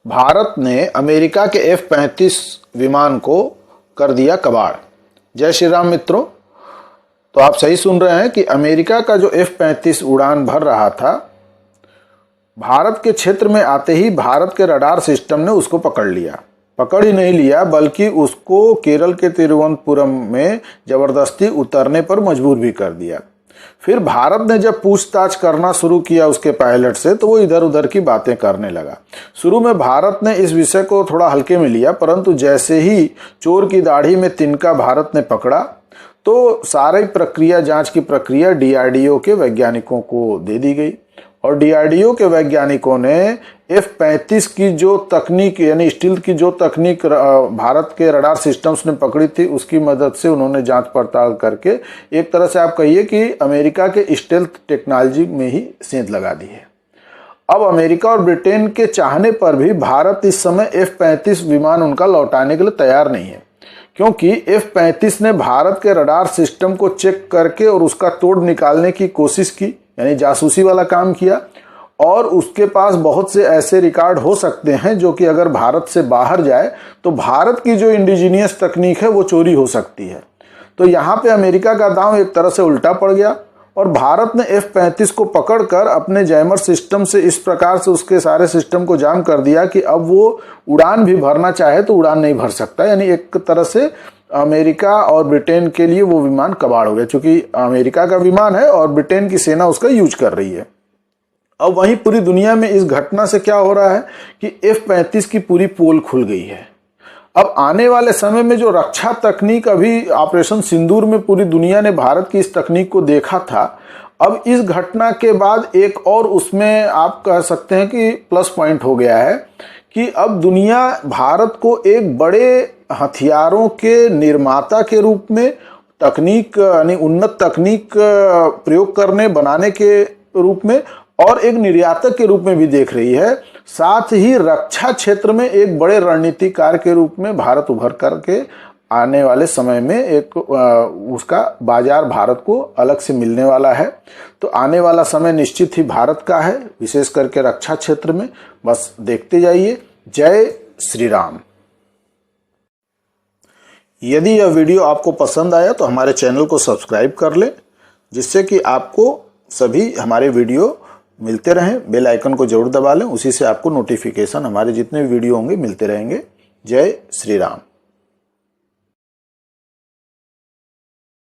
भारत ने अमेरिका के F-35 विमान को कर दिया कबाड़। जय श्री राम मित्रों। तो आप सही सुन रहे हैं कि अमेरिका का जो F-35 उड़ान भर रहा था, भारत के क्षेत्र में आते ही भारत के रडार सिस्टम ने उसको पकड़ लिया। पकड़ ही नहीं लिया बल्कि उसको केरल के तिरुवनंतपुरम में जबरदस्ती उतरने पर मजबूर भी कर दिया। फिर भारत ने जब पूछताछ करना शुरू किया उसके पायलट से, तो वो इधर उधर की बातें करने लगा। शुरू में भारत ने इस विषय को थोड़ा हल्के में लिया, परंतु जैसे ही चोर की दाढ़ी में तिनका भारत ने पकड़ा तो सारी प्रक्रिया, जांच की प्रक्रिया DRDO के वैज्ञानिकों को दे दी गई और DRDO के वैज्ञानिकों ने F-35 की जो तकनीक यानी स्टील्थ की जो तकनीक भारत के रडार सिस्टम्स ने पकड़ी थी, उसकी मदद से उन्होंने जांच पड़ताल करके एक तरह से आप कहिए कि अमेरिका के स्टील्थ टेक्नोलॉजी में ही सेंध लगा दी है। अब अमेरिका और ब्रिटेन के चाहने पर भी भारत इस समय F-35 विमान उनका लौटाने के लिए तैयार नहीं है, क्योंकि F-35 ने भारत के रडार सिस्टम को चेक करके और उसका तोड़ निकालने की कोशिश की, यानी जासूसी वाला काम किया। और उसके पास बहुत से ऐसे रिकॉर्ड हो सकते हैं जो कि अगर भारत से बाहर जाए तो भारत की जो इंडिजीनियस तकनीक है वो चोरी हो सकती है। तो यहाँ पे अमेरिका का दांव एक तरह से उल्टा पड़ गया और भारत ने F-35 को पकड़कर अपने जैमर सिस्टम से इस प्रकार से उसके सारे सिस्टम को जाम कर दिया कि अब वो उड़ान भी भरना चाहे तो उड़ान नहीं भर सकता। यानी एक तरह से अमेरिका और ब्रिटेन के लिए वो विमान कबाड़ हो गया, क्योंकि अमेरिका का विमान है और ब्रिटेन की सेना उसका यूज कर रही है। अब वहीं पूरी दुनिया में इस घटना से क्या हो रहा है कि F-35 की पूरी पोल खुल गई है। अब आने वाले समय में जो रक्षा तकनीक, अभी ऑपरेशन सिंदूर में पूरी दुनिया ने भारत की इस तकनीक को देखा था, अब इस घटना के बाद एक और उसमें आप कह सकते हैं कि प्लस पॉइंट हो गया है कि अब दुनिया भारत को एक बड़े हथियारों के निर्माता के रूप में, तकनीक यानी उन्नत तकनीक प्रयोग करने बनाने के रूप में और एक निर्यातक के रूप में भी देख रही है। साथ ही रक्षा क्षेत्र में एक बड़े रणनीतिकार के रूप में भारत उभर करके आने वाले समय में एक उसका बाजार भारत को अलग से मिलने वाला है। तो आने वाला समय निश्चित ही भारत का है, विशेष करके रक्षा क्षेत्र में। बस देखते जाइए। जय श्री राम। यदि यह वीडियो आपको पसंद आया तो हमारे चैनल को सब्सक्राइब कर लें, जिससे कि आपको सभी हमारे वीडियो मिलते रहें। बेल आइकन को जरूर दबा लें, उसी से आपको नोटिफिकेशन हमारे जितने वीडियो होंगे मिलते रहेंगे। जय श्री राम।